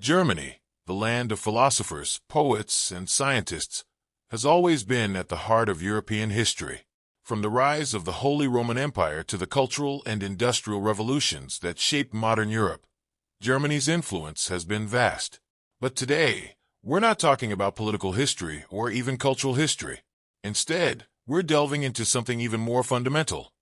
Germany, the land of philosophers, poets, and scientists, has always been at the heart of European history. From the rise of the Holy Roman Empire to the cultural and industrial revolutions that shaped modern Europe, Germany's influence has been vast. But today, we're not talking about political history or even cultural history. Instead, we're delving into something even more fundamental: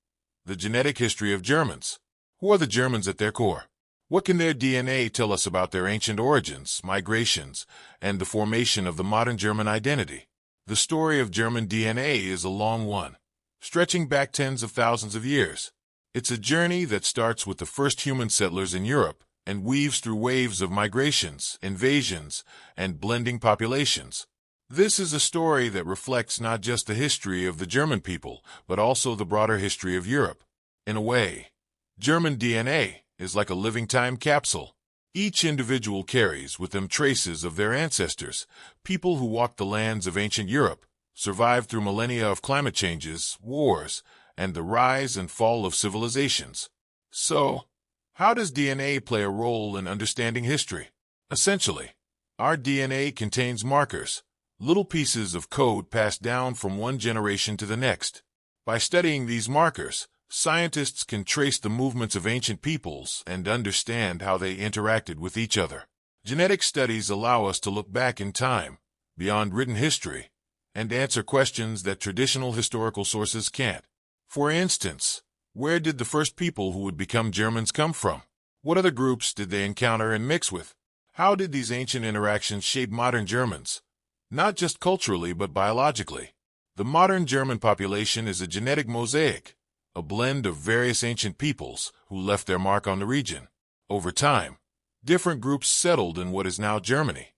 the genetic history of Germans. Who are the Germans at their core? What can their DNA tell us about their ancient origins, migrations, and the formation of the modern German identity? The story of German DNA is a long one, stretching back tens of thousands of years. It's a journey that starts with the first human settlers in Europe and weaves through waves of migrations, invasions, and blending populations. This is a story that reflects not just the history of the German people, but also the broader history of Europe. In a way, German DNA is like a living time capsule. Each individual carries with them traces of their ancestors, people who walked the lands of ancient Europe, survived through millennia of climate changes, wars, and the rise and fall of civilizations. So, how does DNA play a role in understanding history? Essentially, our DNA contains markers, little pieces of code passed down from one generation to the next. By studying these markers, scientists can trace the movements of ancient peoples and understand how they interacted with each other. Genetic studies allow us to look back in time, beyond written history, and answer questions that traditional historical sources can't. For instance, where did the first people who would become Germans come from? What other groups did they encounter and mix with? How did these ancient interactions shape modern Germans? Not just culturally, but biologically. The modern German population is a genetic mosaic, a blend of various ancient peoples who left their mark on the region. Over time, different groups settled in what is now Germany,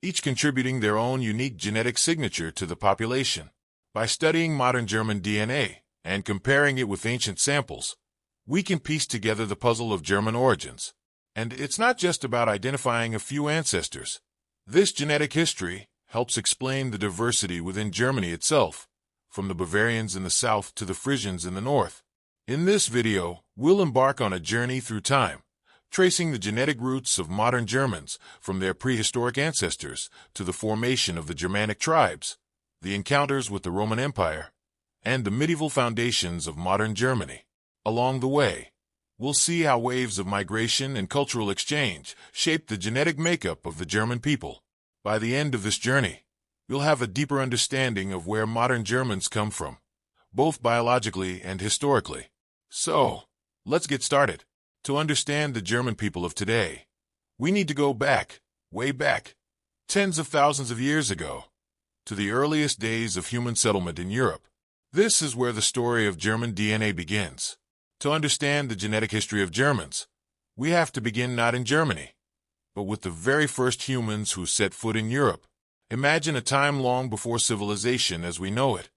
each contributing their own unique genetic signature to the population. By studying modern German DNA and comparing it with ancient samples, we can piece together the puzzle of German origins. And it's not just about identifying a few ancestors. This genetic history helps explain the diversity within Germany itself, from the Bavarians in the south to the Frisians in the north. In this video, we'll embark on a journey through time, tracing the genetic roots of modern Germans from their prehistoric ancestors to the formation of the Germanic tribes, the encounters with the Roman Empire, and the medieval foundations of modern Germany. Along the way, we'll see how waves of migration and cultural exchange shaped the genetic makeup of the German people. By the end of this journey, you'll have a deeper understanding of where modern Germans come from, both biologically and historically. So, let's get started. To understand the German people of today, we need to go back, way back, tens of thousands of years ago, to the earliest days of human settlement in Europe. This is where the story of German DNA begins. To understand the genetic history of Germans, we have to begin not in Germany, but with the very first humans who set foot in Europe. Imagine a time long before civilization as we know it,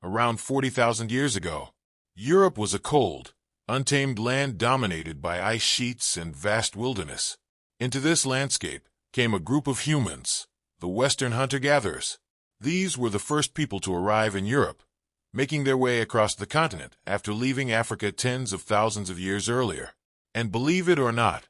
around 40,000 years ago. Europe was a cold, untamed land dominated by ice sheets and vast wilderness. Into this landscape came a group of humans, the Western hunter-gatherers. These were the first people to arrive in Europe, making their way across the continent after leaving Africa tens of thousands of years earlier. And believe it or not,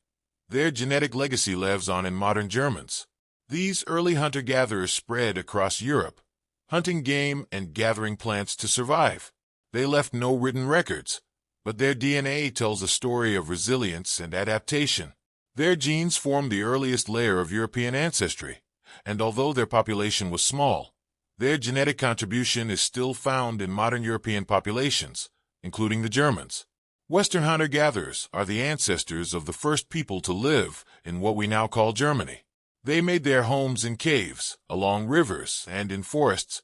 their genetic legacy lives on in modern Germans. These early hunter-gatherers spread across Europe, hunting game and gathering plants to survive. They left no written records, but their DNA tells a story of resilience and adaptation. Their genes formed the earliest layer of European ancestry, and although their population was small, their genetic contribution is still found in modern European populations, including the Germans. Western hunter-gatherers are the ancestors of the first people to live in what we now call Germany. They made their homes in caves, along rivers, and in forests,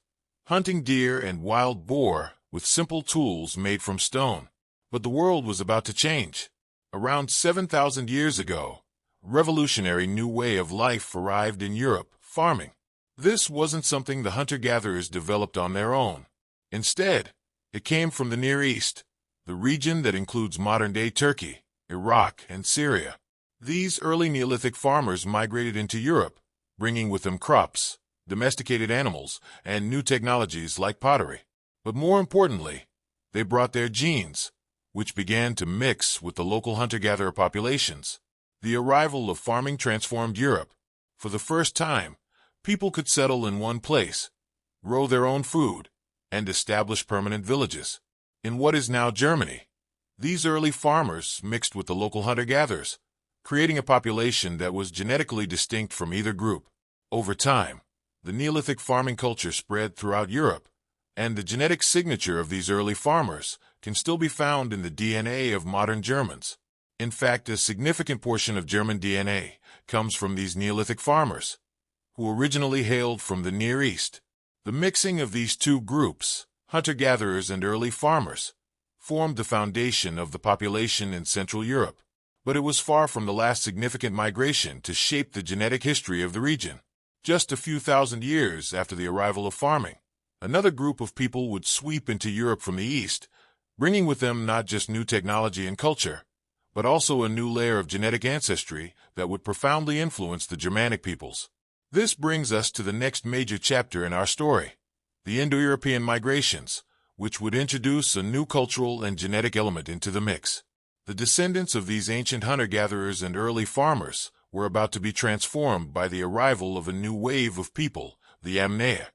hunting deer and wild boar with simple tools made from stone. But the world was about to change. Around 7,000 years ago, a revolutionary new way of life arrived in Europe: farming. This wasn't something the hunter-gatherers developed on their own. Instead, it came from the Near East, the region that includes modern-day Turkey, Iraq, and Syria. These early Neolithic farmers migrated into Europe, bringing with them crops, domesticated animals, and new technologies like pottery. But more importantly, they brought their genes, which began to mix with the local hunter-gatherer populations. The arrival of farming transformed Europe, For the first time, people could settle in one place, grow their own food, and establish permanent villages. In what is now Germany, these early farmers mixed with the local hunter-gatherers, creating a population that was genetically distinct from either group. Over time, the Neolithic farming culture spread throughout Europe, and the genetic signature of these early farmers can still be found in the DNA of modern Germans. In fact, a significant portion of German DNA comes from these Neolithic farmers, who originally hailed from the Near East. The mixing of these two groups, hunter-gatherers and early farmers, formed the foundation of the population in Central Europe. But it was far from the last significant migration to shape the genetic history of the region. Just a few thousand years after the arrival of farming, another group of people would sweep into Europe from the east, bringing with them not just new technology and culture, but also a new layer of genetic ancestry that would profoundly influence the Germanic peoples. This brings us to the next major chapter in our story, the Indo-European migrations, which would introduce a new cultural and genetic element into the mix. The descendants of these ancient hunter-gatherers and early farmers were about to be transformed by the arrival of a new wave of people, the Millennia,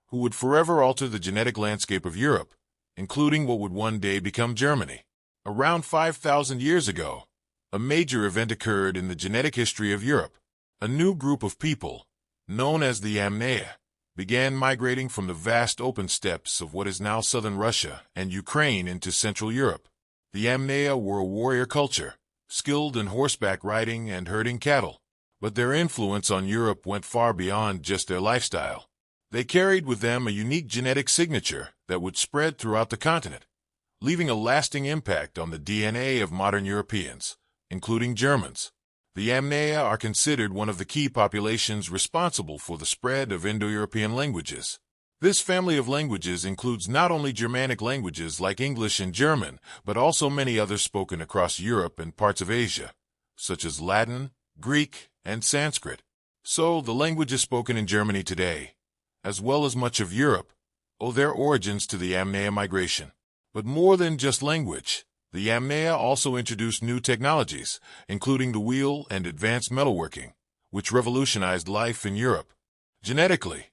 who would forever alter the genetic landscape of Europe, including what would one day become Germany. Around 5,000 years ago, a major event occurred in the genetic history of Europe. A new group of people, known as the Millennia, began migrating from the vast open steppes of what is now southern Russia and Ukraine into Central Europe. The Millennia were a warrior culture, skilled in horseback riding and herding cattle, but their influence on Europe went far beyond just their lifestyle. They carried with them a unique genetic signature that would spread throughout the continent, leaving a lasting impact on the DNA of modern Europeans, including Germans. The Millennia are considered one of the key populations responsible for the spread of Indo-European languages. This family of languages includes not only Germanic languages like English and German, but also many others spoken across Europe and parts of Asia, such as Latin, Greek, and Sanskrit. So, the languages spoken in Germany today, as well as much of Europe, owe their origins to the Millennia migration. But more than just language, the Millennia also introduced new technologies, including the wheel and advanced metalworking, which revolutionized life in Europe. Genetically,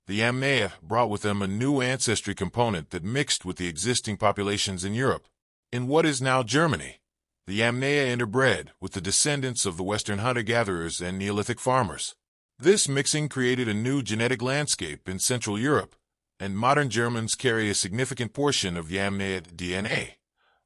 the Millennia brought with them a new ancestry component that mixed with the existing populations in Europe. In what is now Germany, the Millennia interbred with the descendants of the Western hunter-gatherers and Neolithic farmers. This mixing created a new genetic landscape in Central Europe, and modern Germans carry a significant portion of Millennia DNA,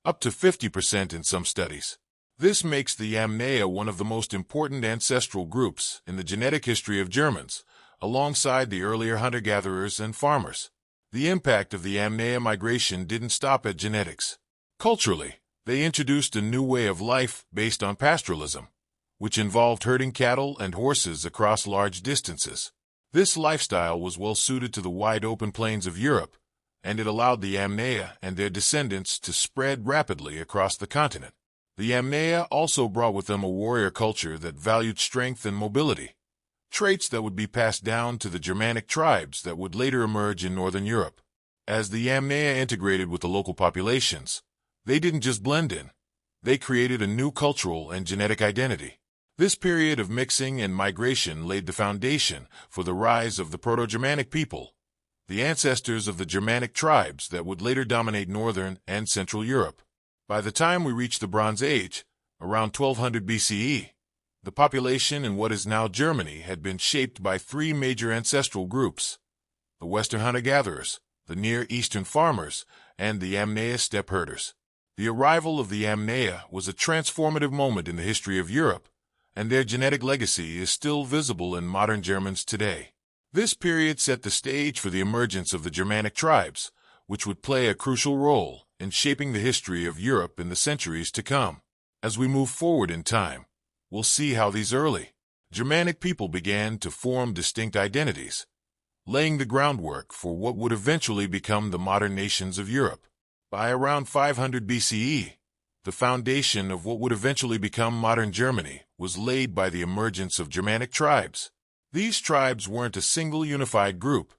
up to 50% in some studies. This makes the Millennia one of the most important ancestral groups in the genetic history of Germans, alongside the earlier hunter-gatherers and farmers. The impact of the Millennia migration didn't stop at genetics. Culturally, they introduced a new way of life based on pastoralism, which involved herding cattle and horses across large distances. This lifestyle was well suited to the wide-open plains of Europe, and it allowed the Millennia and their descendants to spread rapidly across the continent. The Millennia also brought with them a warrior culture that valued strength and mobility, traits that would be passed down to the Germanic tribes that would later emerge in northern Europe. As the Millennia integrated with the local populations, they didn't just blend in, they created a new cultural and genetic identity. This period of mixing and migration laid the foundation for the rise of the Proto-Germanic people, the ancestors of the Germanic tribes that would later dominate northern and central Europe. By the time we reach the Bronze Age, around 1200 BCE, the population in what is now Germany had been shaped by three major ancestral groups: the Western hunter-gatherers, the Near Eastern farmers, and the Millennia steppe herders. The arrival of the Millennia was a transformative moment in the history of Europe, and their genetic legacy is still visible in modern Germans today. This period set the stage for the emergence of the Germanic tribes, which would play a crucial role in shaping the history of Europe in the centuries to come. As we move forward in time, we'll see how these early Germanic people began to form distinct identities, laying the groundwork for what would eventually become the modern nations of Europe. By around 500 BCE, the foundation of what would eventually become modern Germany was laid by the emergence of Germanic tribes. These tribes weren't a single unified group.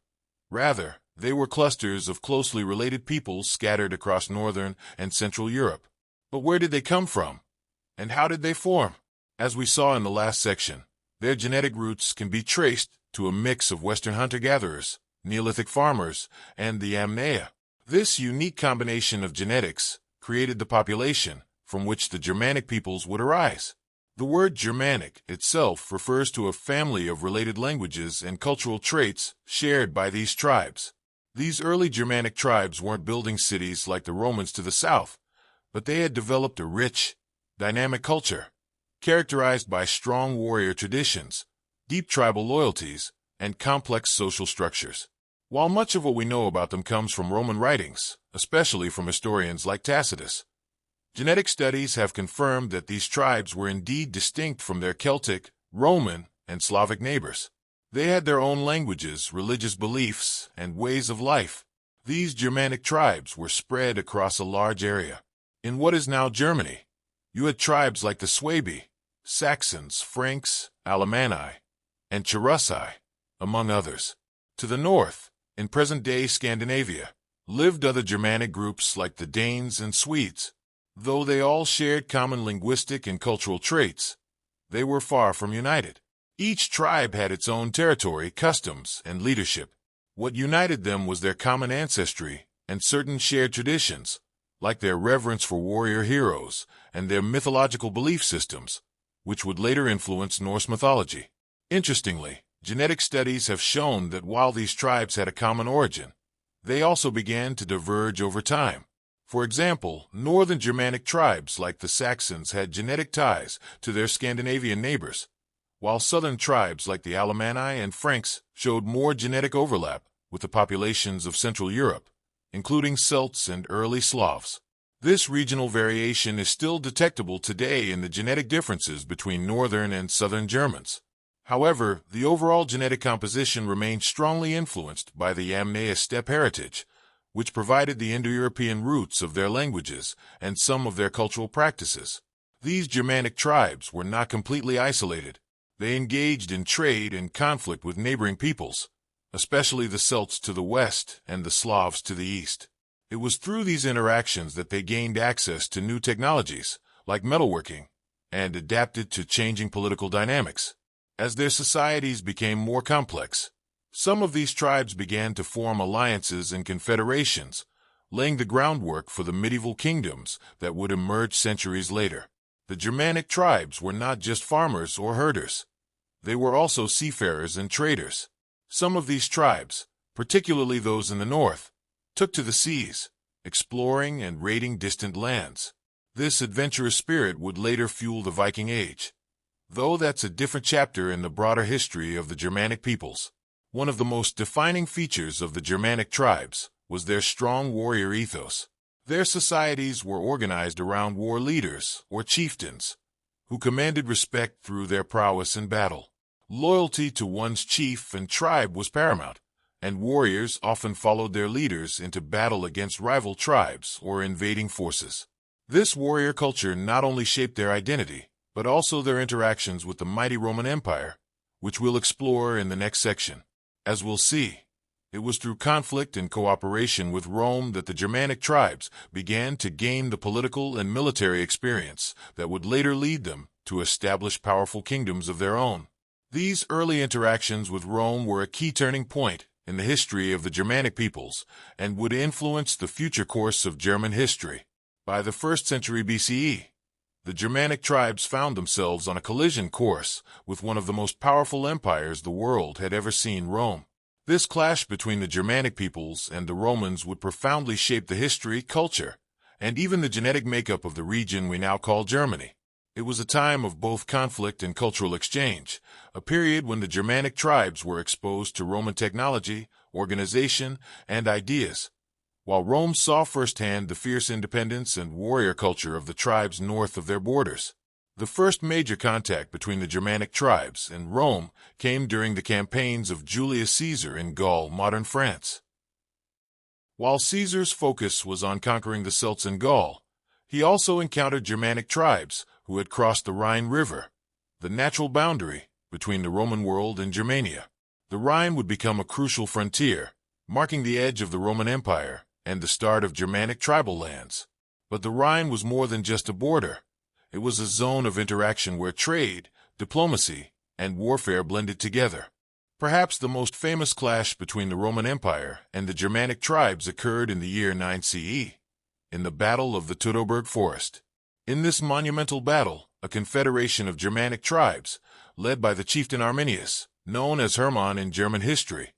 Rather, they were clusters of closely related peoples scattered across northern and central Europe. But where did they come from? And how did they form? As we saw in the last section, Their genetic roots can be traced to a mix of Western hunter-gatherers, Neolithic farmers, and the Millennia. This unique combination of genetics created the population from which the Germanic peoples would arise. The word Germanic itself refers to a family of related languages and cultural traits shared by these tribes. These early Germanic tribes weren't building cities like the Romans to the south, but they had developed a rich, dynamic culture, characterized by strong warrior traditions, deep tribal loyalties, and complex social structures. While much of what we know about them comes from Roman writings, especially from historians like Tacitus, genetic studies have confirmed that these tribes were indeed distinct from their Celtic, Roman, and Slavic neighbors. They had their own languages, religious beliefs, and ways of life. These Germanic tribes were spread across a large area. In what is now Germany, you had tribes like the Suebi, Saxons, Franks, Alemanni, and Cherusci, among others. To the north, in present-day Scandinavia, lived other Germanic groups like the Danes and Swedes. Though they all shared common linguistic and cultural traits, they were far from united. Each tribe had its own territory, customs, and leadership. What united them was their common ancestry and certain shared traditions, like their reverence for warrior heroes and their mythological belief systems, which would later influence Norse mythology. Interestingly, genetic studies have shown that while these tribes had a common origin, they also began to diverge over time. For example, northern Germanic tribes like the Saxons had genetic ties to their Scandinavian neighbors, while southern tribes like the Alemanni and Franks showed more genetic overlap with the populations of Central Europe, including Celts and early Slavs. This regional variation is still detectable today in the genetic differences between northern and southern Germans. However, the overall genetic composition remained strongly influenced by the Yamnaya steppe heritage, which provided the Indo-European roots of their languages and some of their cultural practices. These Germanic tribes were not completely isolated. They engaged in trade and conflict with neighboring peoples, especially the Celts to the west and the Slavs to the east. It was through these interactions that they gained access to new technologies, like metalworking, and adapted to changing political dynamics. As their societies became more complex, some of these tribes began to form alliances and confederations, laying the groundwork for the medieval kingdoms that would emerge centuries later. The Germanic tribes were not just farmers or herders. They were also seafarers and traders. Some of these tribes, particularly those in the north, took to the seas, exploring and raiding distant lands. This adventurous spirit would later fuel the Viking Age, though that's a different chapter in the broader history of the Germanic peoples. One of the most defining features of the Germanic tribes was their strong warrior ethos. Their societies were organized around war leaders, or chieftains, who commanded respect through their prowess in battle. Loyalty to one's chief and tribe was paramount, and warriors often followed their leaders into battle against rival tribes or invading forces. This warrior culture not only shaped their identity, but also their interactions with the mighty Roman Empire, which we'll explore in the next section. As we'll see, it was through conflict and cooperation with Rome that the Germanic tribes began to gain the political and military experience that would later lead them to establish powerful kingdoms of their own. These early interactions with Rome were a key turning point in the history of the Germanic peoples and would influence the future course of German history. By the 1st century BCE, the Germanic tribes found themselves on a collision course with one of the most powerful empires the world had ever seen, Rome. This clash between the Germanic peoples and the Romans would profoundly shape the history, culture, and even the genetic makeup of the region we now call Germany. It was a time of both conflict and cultural exchange, a period when the Germanic tribes were exposed to Roman technology, organization, and ideas, while Rome saw firsthand the fierce independence and warrior culture of the tribes north of their borders. The first major contact between the Germanic tribes and Rome came during the campaigns of Julius Caesar in Gaul, modern France. While Caesar's focus was on conquering the Celts in Gaul, he also encountered Germanic tribes who had crossed the Rhine River, the natural boundary between the Roman world and Germania. The Rhine would become a crucial frontier, marking the edge of the Roman Empire and the start of Germanic tribal lands. But the Rhine was more than just a border. It was a zone of interaction where trade, diplomacy, and warfare blended together. Perhaps the most famous clash between the Roman Empire and the Germanic tribes occurred in the year 9 CE, in the Battle of the Teutoburg Forest. In this monumental battle, a confederation of Germanic tribes, led by the chieftain Arminius, known as Hermann in German history,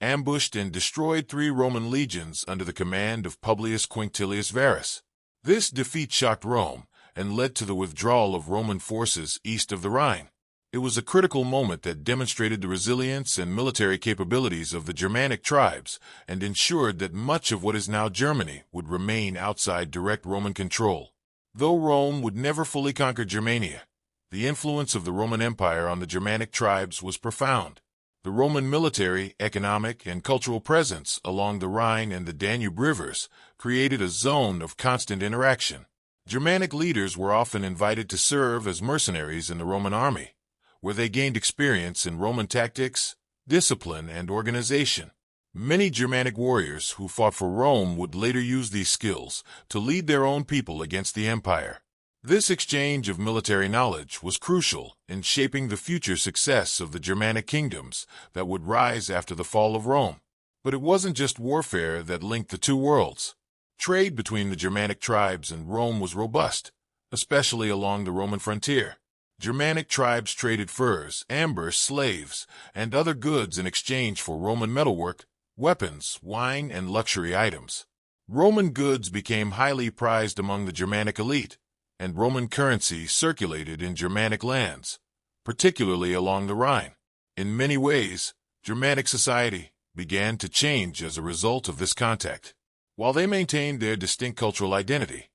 ambushed and destroyed 3 Roman legions under the command of Publius Quinctilius Varus. This defeat shocked Rome and led to the withdrawal of Roman forces east of the Rhine. It was a critical moment that demonstrated the resilience and military capabilities of the Germanic tribes and ensured that much of what is now Germany would remain outside direct Roman control. Though Rome would never fully conquer Germania, the influence of the Roman Empire on the Germanic tribes was profound. The Roman military, economic, and cultural presence along the Rhine and the Danube rivers created a zone of constant interaction. Germanic leaders were often invited to serve as mercenaries in the Roman army, where they gained experience in Roman tactics, discipline, and organization. Many Germanic warriors who fought for Rome would later use these skills to lead their own people against the empire. This exchange of military knowledge was crucial in shaping the future success of the Germanic kingdoms that would rise after the fall of Rome. But it wasn't just warfare that linked the two worlds. Trade between the Germanic tribes and Rome was robust, especially along the Roman frontier. Germanic tribes traded furs, amber, slaves, and other goods in exchange for Roman metalwork, weapons, wine, and luxury items. Roman goods became highly prized among the Germanic elite, and Roman currency circulated in Germanic lands, particularly along the Rhine. In many ways, Germanic society began to change as a result of this contact. While they maintained their distinct cultural identity,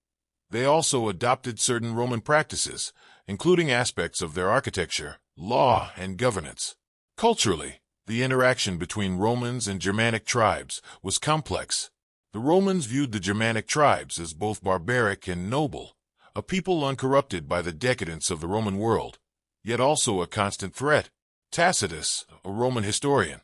they also adopted certain Roman practices, including aspects of their architecture, law, and governance. Culturally, the interaction between Romans and Germanic tribes was complex. The Romans viewed the Germanic tribes as both barbaric and noble, a people uncorrupted by the decadence of the Roman world, yet also a constant threat. Tacitus, a Roman historian,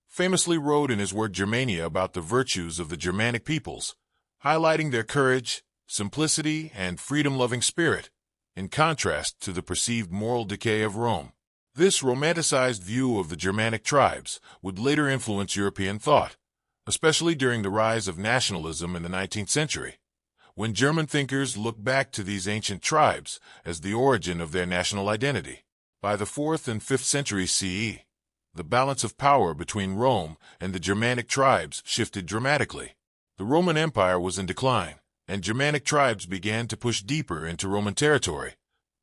famously wrote in his work Germania about the virtues of the Germanic peoples, highlighting their courage, simplicity, and freedom-loving spirit, in contrast to the perceived moral decay of Rome. This romanticized view of the Germanic tribes would later influence European thought, especially during the rise of nationalism in the 19th century, when German thinkers looked back to these ancient tribes as the origin of their national identity. By the 4th and 5th centuries CE, the balance of power between Rome and the Germanic tribes shifted dramatically. The Roman Empire was in decline, and Germanic tribes began to push deeper into Roman territory,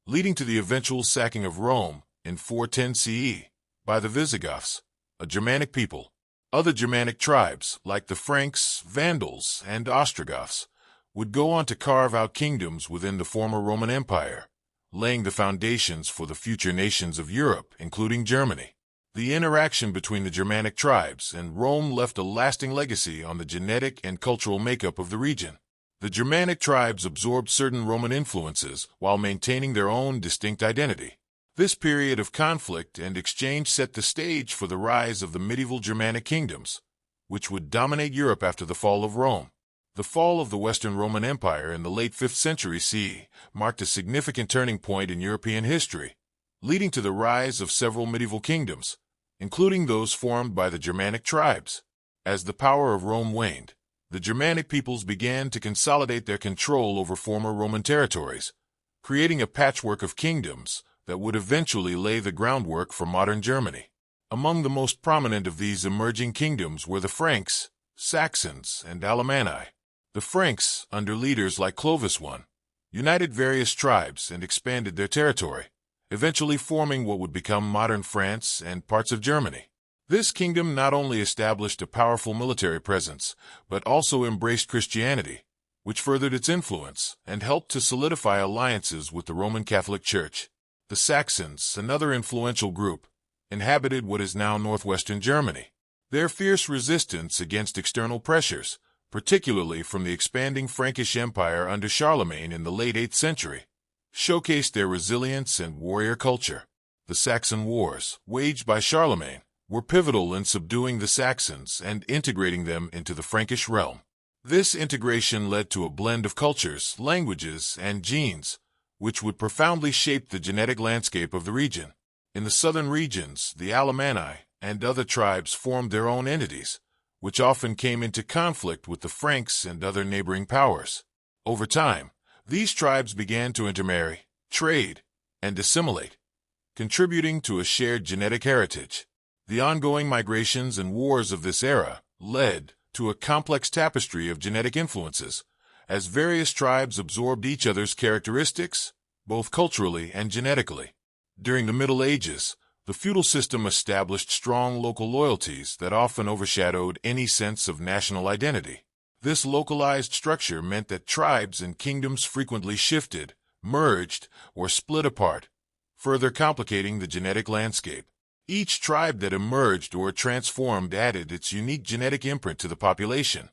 leading to the eventual sacking of Rome in 410 CE by the Visigoths, a Germanic people. Other Germanic tribes, like the Franks, Vandals, and Ostrogoths, would go on to carve out kingdoms within the former Roman Empire, laying the foundations for the future nations of Europe, including Germany. The interaction between the Germanic tribes and Rome left a lasting legacy on the genetic and cultural makeup of the region. The Germanic tribes absorbed certain Roman influences while maintaining their own distinct identity. This period of conflict and exchange set the stage for the rise of the medieval Germanic kingdoms, which would dominate Europe after the fall of Rome. The fall of the Western Roman Empire in the late 5th century CE marked a significant turning point in European history, leading to the rise of several medieval kingdoms, including those formed by the Germanic tribes. As the power of Rome waned, the Germanic peoples began to consolidate their control over former Roman territories, creating a patchwork of kingdoms that would eventually lay the groundwork for modern Germany. Among the most prominent of these emerging kingdoms were the Franks, Saxons, and Alemanni. The Franks, under leaders like Clovis I, united various tribes and expanded their territory, eventually forming what would become modern France and parts of Germany. This kingdom not only established a powerful military presence, but also embraced Christianity, which furthered its influence and helped to solidify alliances with the Roman Catholic Church. The Saxons, another influential group, inhabited what is now northwestern Germany. Their fierce resistance against external pressures, particularly from the expanding Frankish Empire under Charlemagne in the late 8th century, showcased their resilience and warrior culture. The Saxon Wars, waged by Charlemagne, were pivotal in subduing the Saxons and integrating them into the Frankish realm. This integration led to a blend of cultures, languages, and genes, which would profoundly shape the genetic landscape of the region. In the southern regions, the Alemanni and other tribes formed their own entities, which often came into conflict with the Franks and other neighboring powers. Over time, these tribes began to intermarry, trade, and assimilate, contributing to a shared genetic heritage. The ongoing migrations and wars of this era led to a complex tapestry of genetic influences, as various tribes absorbed each other's characteristics, both culturally and genetically. During the Middle Ages, the feudal system established strong local loyalties that often overshadowed any sense of national identity. This localized structure meant that tribes and kingdoms frequently shifted, merged, or split apart, further complicating the genetic landscape. Each tribe that emerged or transformed added its unique genetic imprint to the population,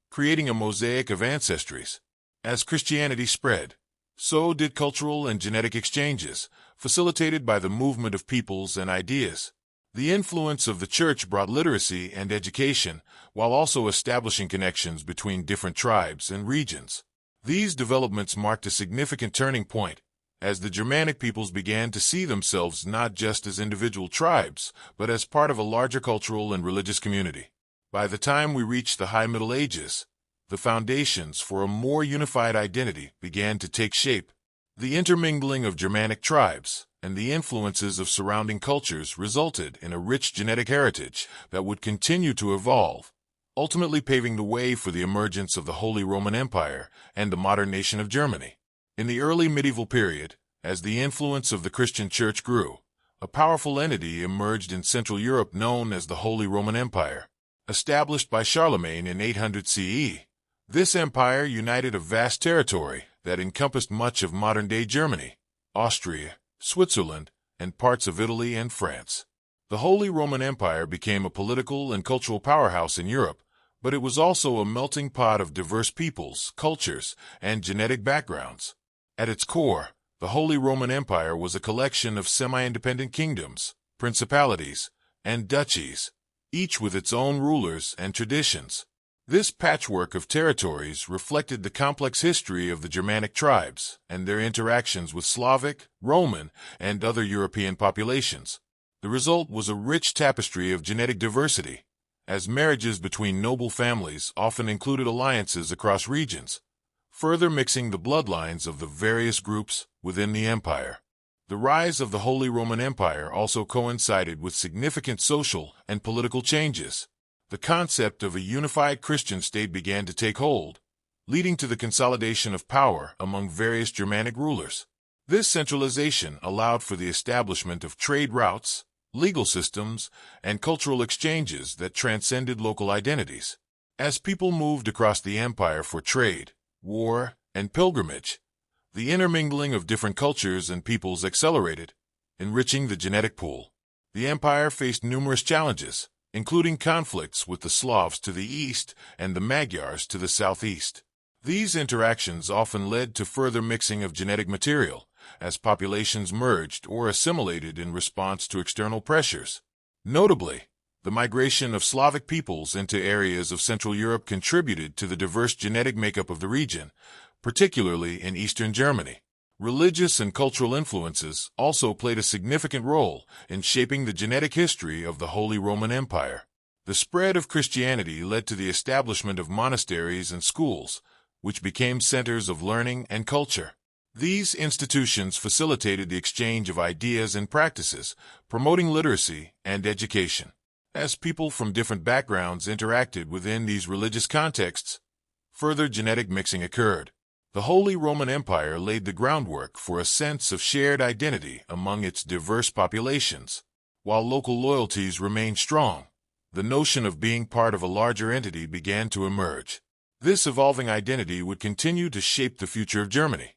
creating a mosaic of ancestries. As Christianity spread, so did cultural and genetic exchanges, facilitated by the movement of peoples and ideas. The influence of the Church brought literacy and education, while also establishing connections between different tribes and regions. These developments marked a significant turning point, as the Germanic peoples began to see themselves not just as individual tribes, but as part of a larger cultural and religious community. By the time we reached the High Middle Ages, the foundations for a more unified identity began to take shape. The intermingling of Germanic tribes and the influences of surrounding cultures resulted in a rich genetic heritage that would continue to evolve, ultimately paving the way for the emergence of the Holy Roman Empire and the modern nation of Germany. In the early medieval period, as the influence of the Christian Church grew, a powerful entity emerged in Central Europe known as the Holy Roman Empire. Established by Charlemagne in 800 CE, this empire united a vast territory that encompassed much of modern-day Germany, Austria, Switzerland, and parts of Italy and France. The Holy Roman Empire became a political and cultural powerhouse in Europe, but it was also a melting pot of diverse peoples, cultures, and genetic backgrounds. At its core, the Holy Roman Empire was a collection of semi-independent kingdoms, principalities, and duchies, each with its own rulers and traditions. This patchwork of territories reflected the complex history of the Germanic tribes and their interactions with Slavic, Roman, and other European populations. The result was a rich tapestry of genetic diversity, as marriages between noble families often included alliances across regions, further mixing the bloodlines of the various groups within the empire. The rise of the Holy Roman Empire also coincided with significant social and political changes. The concept of a unified Christian state began to take hold, leading to the consolidation of power among various Germanic rulers. This centralization allowed for the establishment of trade routes, legal systems, and cultural exchanges that transcended local identities. As people moved across the empire for trade, war, and pilgrimage, the intermingling of different cultures and peoples accelerated, enriching the genetic pool. The empire faced numerous challenges, including conflicts with the Slavs to the east and the Magyars to the southeast. These interactions often led to further mixing of genetic material, as populations merged or assimilated in response to external pressures. Notably, the migration of Slavic peoples into areas of Central Europe contributed to the diverse genetic makeup of the region, particularly in eastern Germany. Religious and cultural influences also played a significant role in shaping the genetic history of the Holy Roman Empire. The spread of Christianity led to the establishment of monasteries and schools, which became centers of learning and culture. These institutions facilitated the exchange of ideas and practices, promoting literacy and education. As people from different backgrounds interacted within these religious contexts, further genetic mixing occurred. The Holy Roman Empire laid the groundwork for a sense of shared identity among its diverse populations. While local loyalties remained strong, the notion of being part of a larger entity began to emerge. This evolving identity would continue to shape the future of Germany,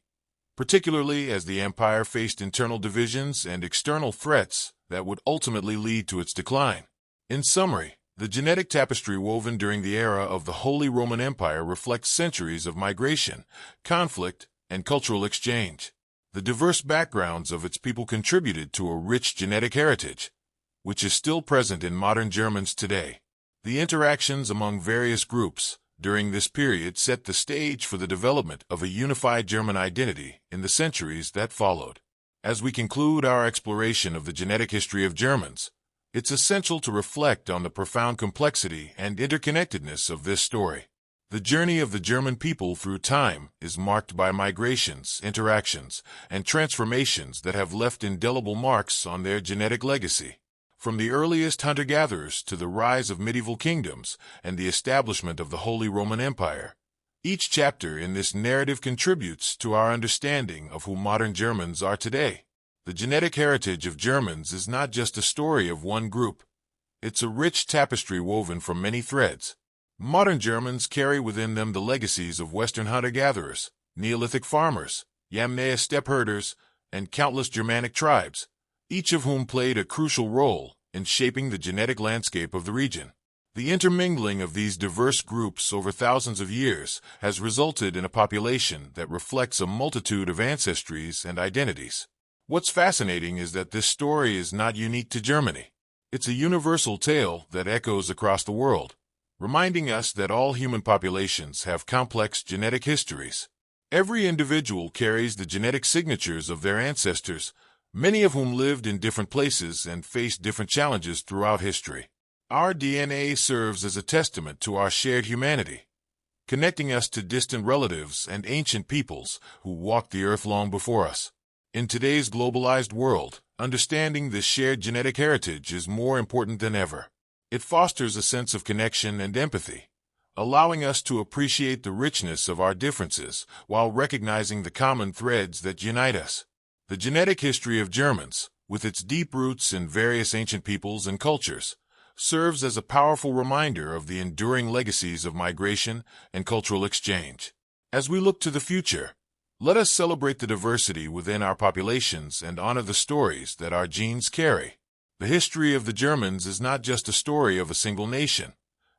particularly as the empire faced internal divisions and external threats that would ultimately lead to its decline. In summary, the genetic tapestry woven during the era of the Holy Roman Empire reflects centuries of migration, conflict, and cultural exchange. The diverse backgrounds of its people contributed to a rich genetic heritage, which is still present in modern Germans today. The interactions among various groups during this period set the stage for the development of a unified German identity in the centuries that followed. As we conclude our exploration of the genetic history of Germans, it's essential to reflect on the profound complexity and interconnectedness of this story. The journey of the German people through time is marked by migrations, interactions, and transformations that have left indelible marks on their genetic legacy. From the earliest hunter-gatherers to the rise of medieval kingdoms and the establishment of the Holy Roman Empire, each chapter in this narrative contributes to our understanding of who modern Germans are today. The genetic heritage of Germans is not just a story of one group. It's a rich tapestry woven from many threads. Modern Germans carry within them the legacies of Western hunter-gatherers, Neolithic farmers, Yamnaya steppe herders, and countless Germanic tribes, each of whom played a crucial role in shaping the genetic landscape of the region. The intermingling of these diverse groups over thousands of years has resulted in a population that reflects a multitude of ancestries and identities. What's fascinating is that this story is not unique to Germany. It's a universal tale that echoes across the world, reminding us that all human populations have complex genetic histories. Every individual carries the genetic signatures of their ancestors, many of whom lived in different places and faced different challenges throughout history. Our DNA serves as a testament to our shared humanity, connecting us to distant relatives and ancient peoples who walked the earth long before us. In today's globalized world, understanding this shared genetic heritage is more important than ever. It fosters a sense of connection and empathy, allowing us to appreciate the richness of our differences while recognizing the common threads that unite us. The genetic history of Germans, with its deep roots in various ancient peoples and cultures, serves as a powerful reminder of the enduring legacies of migration and cultural exchange. As we look to the future, let us celebrate the diversity within our populations and honor the stories that our genes carry. The history of the Germans is not just a story of a single nation.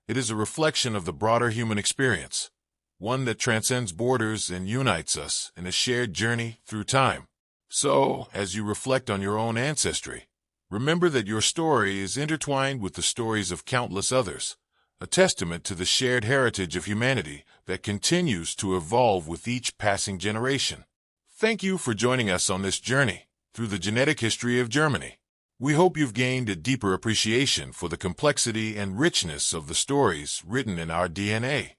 It is a reflection of the broader human experience, one that transcends borders and unites us in a shared journey through time. So, as you reflect on your own ancestry, remember that your story is intertwined with the stories of countless others, a testament to the shared heritage of humanity that continues to evolve with each passing generation. Thank you for joining us on this journey through the genetic history of Germany. We hope you've gained a deeper appreciation for the complexity and richness of the stories written in our DNA.